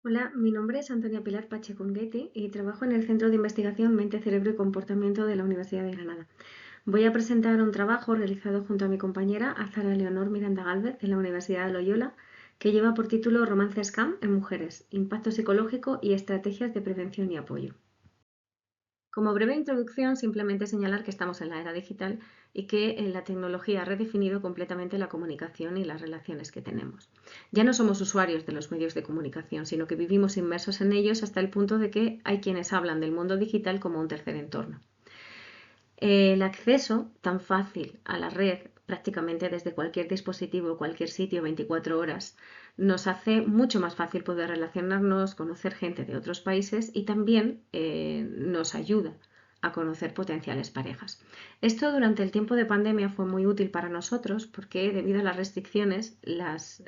Hola, mi nombre es Antonia Pilar Pacheco Unguetti y trabajo en el Centro de Investigación Mente, Cerebro y Comportamiento de la Universidad de Granada. Voy a presentar un trabajo realizado junto a mi compañera Azara Leonor Miranda Gálvez de la Universidad de Loyola, que lleva por título Romance Scam en mujeres, impacto psicológico y estrategias de prevención y apoyo. Como breve introducción, simplemente señalar que estamos en la era digital y que la tecnología ha redefinido completamente la comunicación y las relaciones que tenemos. Ya no somos usuarios de los medios de comunicación, sino que vivimos inmersos en ellos hasta el punto de que hay quienes hablan del mundo digital como un tercer entorno. El acceso tan fácil a la red, prácticamente desde cualquier dispositivo, cualquier sitio, 24 horas, nos hace mucho más fácil poder relacionarnos, conocer gente de otros países y también nos ayuda a conocer potenciales parejas. Esto durante el tiempo de pandemia fue muy útil para nosotros porque debido a las restricciones las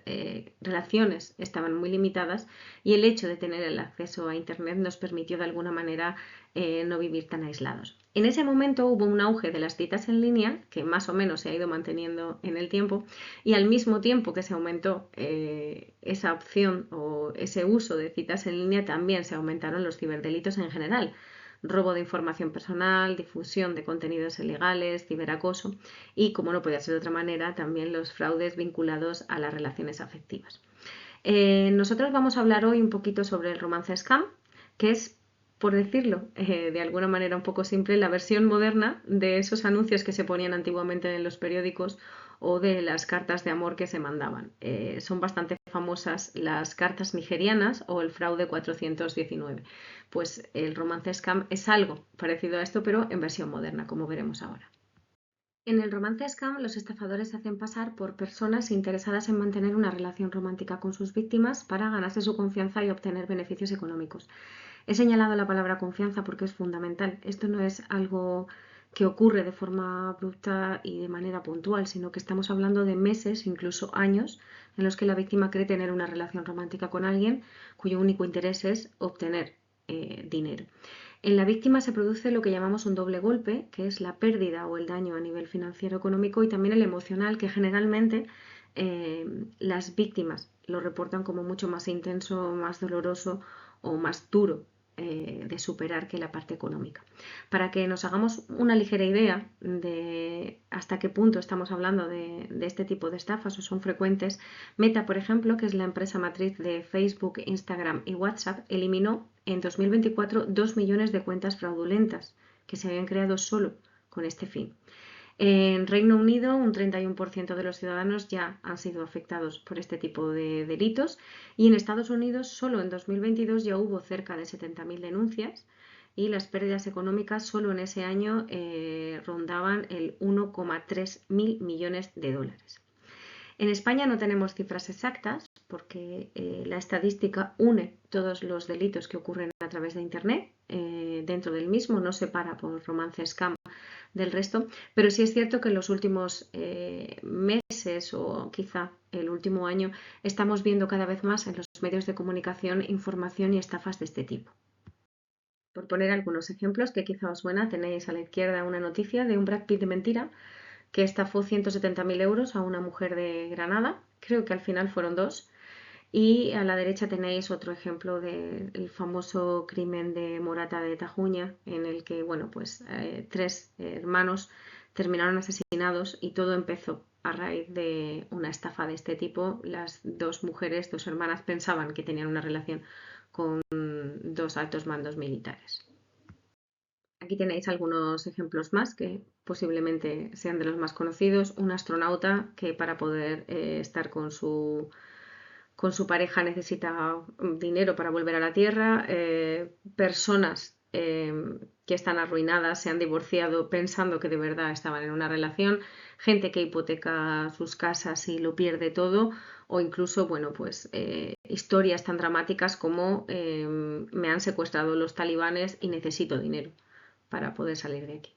relaciones estaban muy limitadas y el hecho de tener el acceso a Internet nos permitió de alguna manera no vivir tan aislados. En ese momento hubo un auge de las citas en línea que más o menos se ha ido manteniendo en el tiempo y al mismo tiempo que se aumentó esa opción o ese uso de citas en línea también se aumentaron los ciberdelitos en general. Robo de información personal, difusión de contenidos ilegales, ciberacoso y, como no podía ser de otra manera, también los fraudes vinculados a las relaciones afectivas. Nosotros vamos a hablar hoy un poquito sobre el romance scam, que es, por decirlo de alguna manera un poco simple, la versión moderna de esos anuncios que se ponían antiguamente en los periódicos o de las cartas de amor que se mandaban. Son bastante famosas las cartas nigerianas o el fraude 419. Pues el romance scam es algo parecido a esto, pero en versión moderna, como veremos ahora. En el romance scam, los estafadores se hacen pasar por personas interesadas en mantener una relación romántica con sus víctimas para ganarse su confianza y obtener beneficios económicos. He señalado la palabra confianza porque es fundamental. Esto no es algo que ocurre de forma abrupta y de manera puntual, sino que estamos hablando de meses, incluso años, en los que la víctima cree tener una relación romántica con alguien cuyo único interés es obtener dinero. En la víctima se produce lo que llamamos un doble golpe, que es la pérdida o el daño a nivel financiero económico y también el emocional, que generalmente las víctimas lo reportan como mucho más intenso, más doloroso o más duro de superar que la parte económica. Para que nos hagamos una ligera idea de hasta qué punto estamos hablando de este tipo de estafas o son frecuentes, Meta, por ejemplo, que es la empresa matriz de Facebook, Instagram y WhatsApp, eliminó en 2024 2 millones de cuentas fraudulentas que se habían creado solo con este fin. En Reino Unido, un 31% de los ciudadanos ya han sido afectados por este tipo de delitos y en Estados Unidos solo en 2022 ya hubo cerca de 70.000 denuncias y las pérdidas económicas solo en ese año rondaban el 1,3 mil millones de dólares. En España no tenemos cifras exactas porque la estadística une todos los delitos que ocurren a través de Internet. Dentro del mismo no separa por romance scam del resto, pero sí es cierto que en los últimos meses o quizá el último año estamos viendo cada vez más en los medios de comunicación información y estafas de este tipo. Por poner algunos ejemplos que quizá os suena, tenéis a la izquierda una noticia de un Brad Pitt de mentira que estafó 170.000 euros a una mujer de Granada, creo que al final fueron dos, y a la derecha tenéis otro ejemplo del famoso crimen de Morata de Tajuña, en el que, bueno, pues tres hermanos terminaron asesinados y todo empezó a raíz de una estafa de este tipo. Las dos mujeres, dos hermanas, pensaban que tenían una relación con dos altos mandos militares. Aquí tenéis algunos ejemplos más que posiblemente sean de los más conocidos. Un astronauta que para poder estar con su pareja necesita dinero para volver a la Tierra, personas que están arruinadas, se han divorciado pensando que de verdad estaban en una relación, gente que hipoteca sus casas y lo pierde todo, o incluso, bueno, pues historias tan dramáticas como me han secuestrado los talibanes y necesito dinero para poder salir de aquí.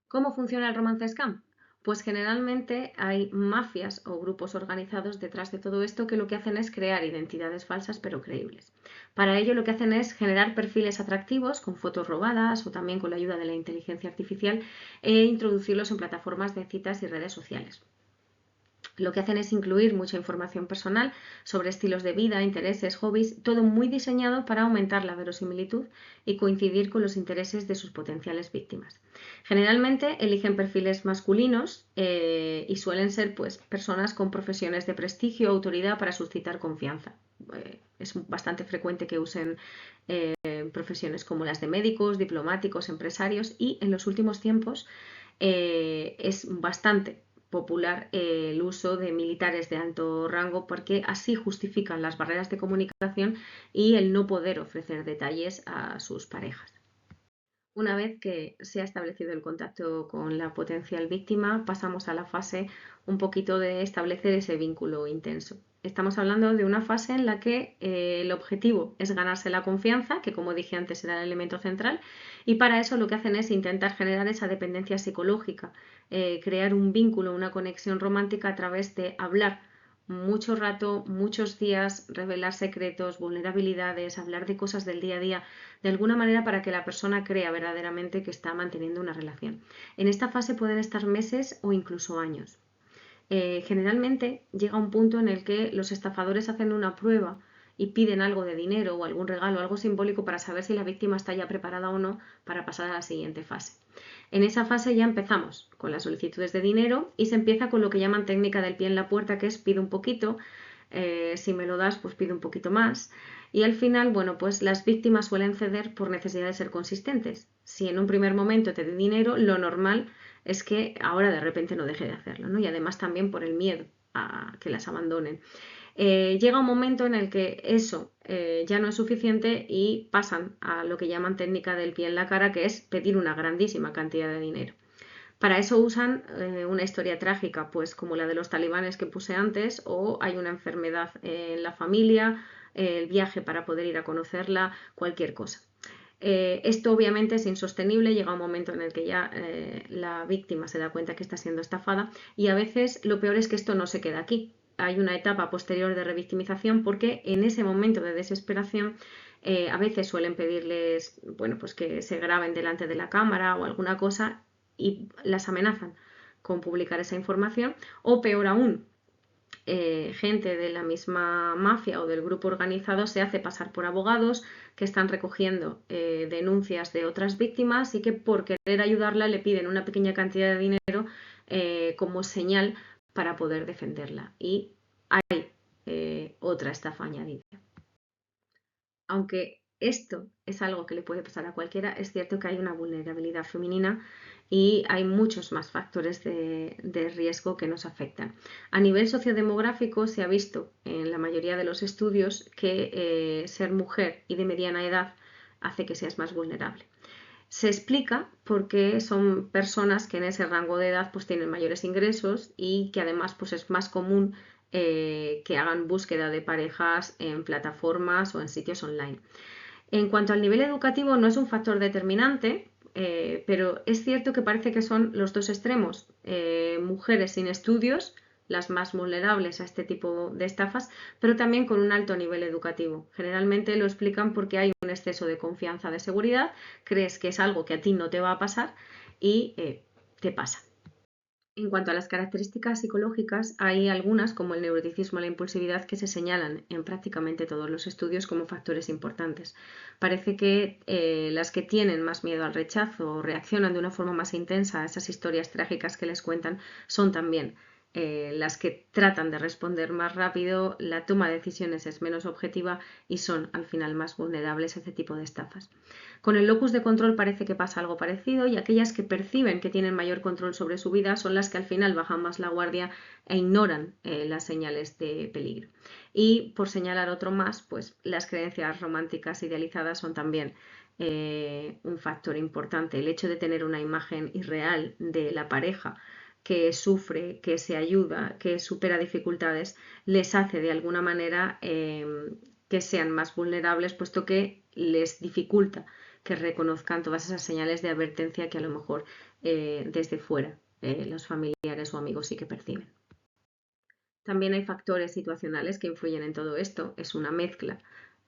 ¿Cómo funciona el romance scam? Pues generalmente hay mafias o grupos organizados detrás de todo esto que lo que hacen es crear identidades falsas pero creíbles. Para ello lo que hacen es generar perfiles atractivos con fotos robadas o también con la ayuda de la inteligencia artificial e introducirlos en plataformas de citas y redes sociales. Lo que hacen es incluir mucha información personal sobre estilos de vida, intereses, hobbies, todo muy diseñado para aumentar la verosimilitud y coincidir con los intereses de sus potenciales víctimas. Generalmente eligen perfiles masculinos y suelen ser pues, personas con profesiones de prestigio o autoridad para suscitar confianza. Es bastante frecuente que usen profesiones como las de médicos, diplomáticos, empresarios y en los últimos tiempos es bastante popular el uso de militares de alto rango porque así justifican las barreras de comunicación y el no poder ofrecer detalles a sus parejas. Una vez que se ha establecido el contacto con la potencial víctima, pasamos a la fase un poquito de establecer ese vínculo intenso. Estamos hablando de una fase en la que el objetivo es ganarse la confianza, que como dije antes era el elemento central, y para eso lo que hacen es intentar generar esa dependencia psicológica, crear un vínculo, una conexión romántica a través de hablar mucho rato, muchos días, revelar secretos, vulnerabilidades, hablar de cosas del día a día, de alguna manera para que la persona crea verdaderamente que está manteniendo una relación. En esta fase pueden estar meses o incluso años. Generalmente llega un punto en el que los estafadores hacen una prueba y piden algo de dinero o algún regalo, algo simbólico para saber si la víctima está ya preparada o no para pasar a la siguiente fase. En esa fase ya empezamos con las solicitudes de dinero y se empieza con lo que llaman técnica del pie en la puerta, que es pido un poquito, si me lo das pues pido un poquito más y al final, bueno, pues las víctimas suelen ceder por necesidad de ser consistentes. Si en un primer momento te doy dinero, lo normal es que ahora de repente no deje de hacerlo, ¿no? Y además también por el miedo a que las abandonen. Llega un momento en el que eso ya no es suficiente y pasan a lo que llaman técnica del pie en la cara, que es pedir una grandísima cantidad de dinero. Para eso usan una historia trágica, pues como la de los talibanes que puse antes, o hay una enfermedad en la familia, el viaje para poder ir a conocerla, cualquier cosa. Esto obviamente es insostenible, llega un momento en el que ya la víctima se da cuenta que está siendo estafada y a veces lo peor es que esto no se queda aquí. Hay una etapa posterior de revictimización porque en ese momento de desesperación a veces suelen pedirles, bueno, pues que se graben delante de la cámara o alguna cosa y las amenazan con publicar esa información o peor aún, gente de la misma mafia o del grupo organizado se hace pasar por abogados que están recogiendo denuncias de otras víctimas y que por querer ayudarla le piden una pequeña cantidad de dinero como señal para poder defenderla. Y hay otra estafa añadida. Aunque esto es algo que le puede pasar a cualquiera, es cierto que hay una vulnerabilidad femenina y hay muchos más factores de riesgo que nos afectan. A nivel sociodemográfico se ha visto en la mayoría de los estudios que ser mujer y de mediana edad hace que seas más vulnerable. Se explica porque son personas que en ese rango de edad pues tienen mayores ingresos y que además pues es más común que hagan búsqueda de parejas en plataformas o en sitios online. En cuanto al nivel educativo no es un factor determinante, pero es cierto que parece que son los dos extremos. Mujeres sin estudios, las más vulnerables a este tipo de estafas, pero también con un alto nivel educativo. Generalmente lo explican porque hay un exceso de confianza, de seguridad, crees que es algo que a ti no te va a pasar y te pasa. En cuanto a las características psicológicas, hay algunas, como el neuroticismo o la impulsividad, que se señalan en prácticamente todos los estudios como factores importantes. Parece que las que tienen más miedo al rechazo o reaccionan de una forma más intensa a esas historias trágicas que les cuentan son también las que tratan de responder más rápido, la toma de decisiones es menos objetiva y son al final más vulnerables a este tipo de estafas. Con el locus de control parece que pasa algo parecido y aquellas que perciben que tienen mayor control sobre su vida son las que al final bajan más la guardia e ignoran las señales de peligro. Y por señalar otro más, pues las creencias románticas idealizadas son también un factor importante. El hecho de tener una imagen irreal de la pareja que sufre, que se ayuda, que supera dificultades, les hace de alguna manera que sean más vulnerables, puesto que les dificulta que reconozcan todas esas señales de advertencia que a lo mejor desde fuera los familiares o amigos sí que perciben. También hay factores situacionales que influyen en todo esto, es una mezcla.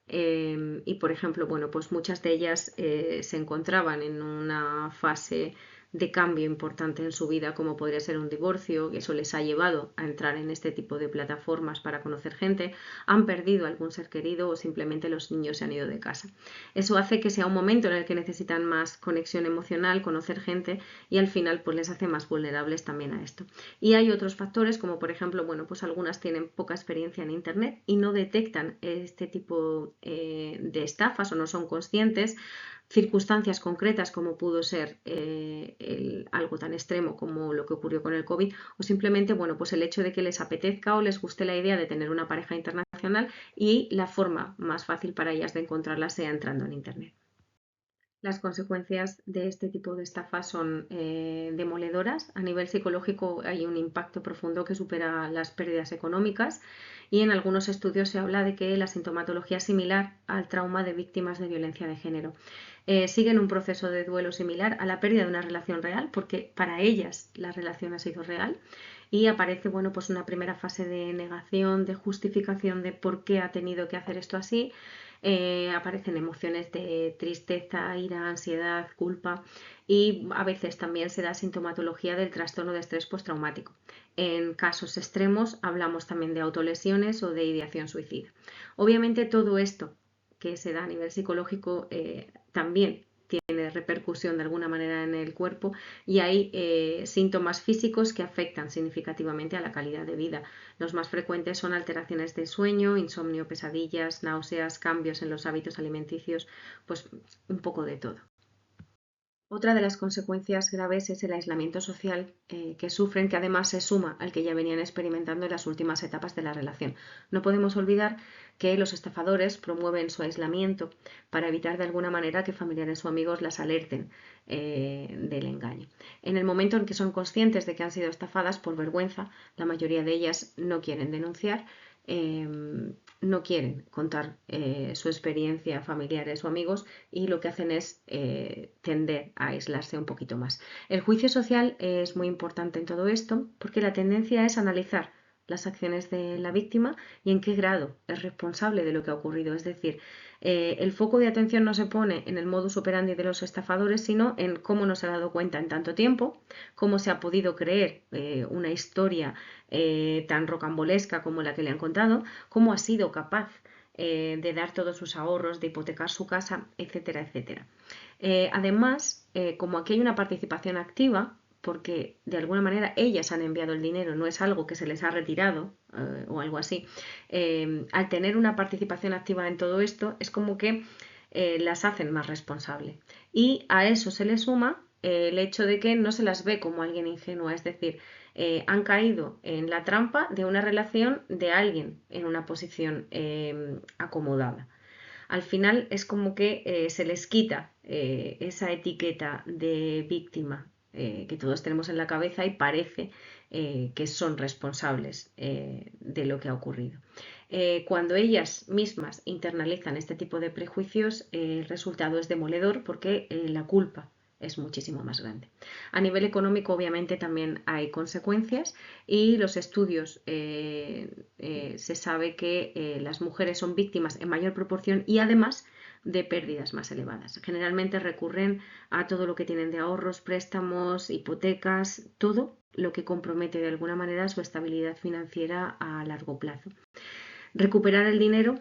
Y por ejemplo, bueno, pues muchas de ellas se encontraban en una fase de cambio importante en su vida, como podría ser un divorcio, que eso les ha llevado a entrar en este tipo de plataformas para conocer gente, han perdido algún ser querido o simplemente los niños se han ido de casa. Eso hace que sea un momento en el que necesitan más conexión emocional, conocer gente, y al final pues les hace más vulnerables también a esto. Y hay otros factores como por ejemplo, bueno, pues algunas tienen poca experiencia en internet y no detectan este tipo de estafas o no son conscientes, circunstancias concretas como pudo ser algo tan extremo como lo que ocurrió con el COVID, o simplemente, bueno, pues el hecho de que les apetezca o les guste la idea de tener una pareja internacional y la forma más fácil para ellas de encontrarla sea entrando en internet. Las consecuencias de este tipo de estafas son demoledoras. A nivel psicológico hay un impacto profundo que supera las pérdidas económicas, y en algunos estudios se habla de que la sintomatología es similar al trauma de víctimas de violencia de género. Siguen un proceso de duelo similar a la pérdida de una relación real, porque para ellas la relación ha sido real, y aparece, bueno, pues una primera fase de negación, de justificación de por qué ha tenido que hacer esto así. Aparecen emociones de tristeza, ira, ansiedad, culpa, y a veces también se da sintomatología del trastorno de estrés postraumático. En casos extremos hablamos también de autolesiones o de ideación suicida. Obviamente todo esto que se da a nivel psicológico también tiene repercusión de alguna manera en el cuerpo, y hay síntomas físicos que afectan significativamente a la calidad de vida. Los más frecuentes son alteraciones de sueño, insomnio, pesadillas, náuseas, cambios en los hábitos alimenticios, pues un poco de todo. Otra de las consecuencias graves es el aislamiento social que sufren, que además se suma al que ya venían experimentando en las últimas etapas de la relación. No podemos olvidar que los estafadores promueven su aislamiento para evitar de alguna manera que familiares o amigos las alerten del engaño. En el momento en que son conscientes de que han sido estafadas, por vergüenza, la mayoría de ellas no quieren denunciar, no quieren contar su experiencia a familiares o amigos, y lo que hacen es tender a aislarse un poquito más. El juicio social es muy importante en todo esto, porque la tendencia es analizar las acciones de la víctima y en qué grado es responsable de lo que ha ocurrido. Es decir, el foco de atención no se pone en el modus operandi de los estafadores, sino en cómo no se ha dado cuenta en tanto tiempo, cómo se ha podido creer una historia tan rocambolesca como la que le han contado, cómo ha sido capaz de dar todos sus ahorros, de hipotecar su casa, etcétera, etcétera. Además, como aquí hay una participación activa, porque de alguna manera ellas han enviado el dinero, no es algo que se les ha retirado o algo así, al tener una participación activa en todo esto, es como que las hacen más responsables. Y a eso se le suma el hecho de que no se las ve como alguien ingenua, es decir, han caído en la trampa de una relación de alguien en una posición acomodada. Al final es como que se les quita esa etiqueta de víctima que todos tenemos en la cabeza, y parece que son responsables de lo que ha ocurrido. Cuando ellas mismas internalizan este tipo de prejuicios, el resultado es demoledor, porque la culpa es muchísimo más grande. A nivel económico, obviamente, también hay consecuencias, y los estudios se sabe que las mujeres son víctimas en mayor proporción y además de pérdidas más elevadas. Generalmente recurren a todo lo que tienen de ahorros, préstamos, hipotecas, todo lo que compromete de alguna manera su estabilidad financiera a largo plazo. Recuperar el dinero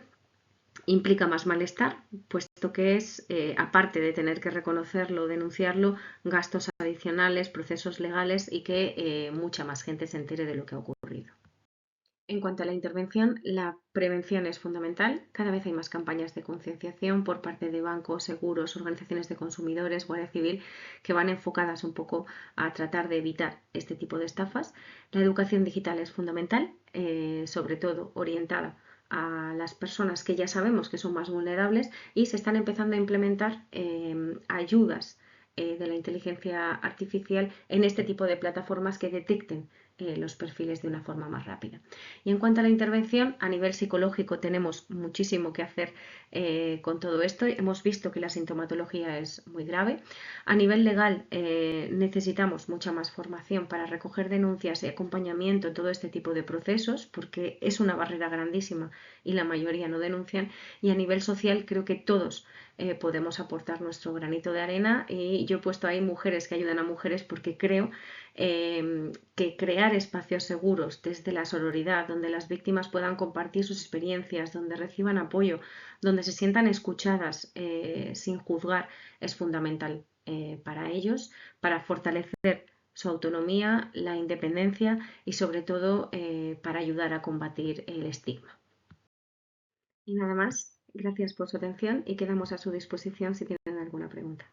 implica más malestar, puesto que es, aparte de tener que reconocerlo, denunciarlo, gastos adicionales, procesos legales, y que mucha más gente se entere de lo que ha ocurrido. En cuanto a la intervención, la prevención es fundamental. Cada vez hay más campañas de concienciación por parte de bancos, seguros, organizaciones de consumidores, Guardia Civil, que van enfocadas un poco a tratar de evitar este tipo de estafas. La educación digital es fundamental, sobre todo orientada a las personas que ya sabemos que son más vulnerables, y se están empezando a implementar ayudas de la inteligencia artificial en este tipo de plataformas que detecten los perfiles de una forma más rápida. Y en cuanto a la intervención, a nivel psicológico tenemos muchísimo que hacer con todo esto. Hemos visto que la sintomatología es muy grave. A nivel legal necesitamos mucha más formación para recoger denuncias y acompañamiento en todo este tipo de procesos, porque es una barrera grandísima y la mayoría no denuncian. Y a nivel social creo que todos podemos aportar nuestro granito de arena, y yo he puesto ahí mujeres que ayudan a mujeres porque creo que crear espacios seguros desde la sororidad, donde las víctimas puedan compartir sus experiencias, donde reciban apoyo, donde se sientan escuchadas sin juzgar, es fundamental para ellos, para fortalecer su autonomía, la independencia y sobre todo para ayudar a combatir el estigma. Y nada más, gracias por su atención y quedamos a su disposición si tienen alguna pregunta.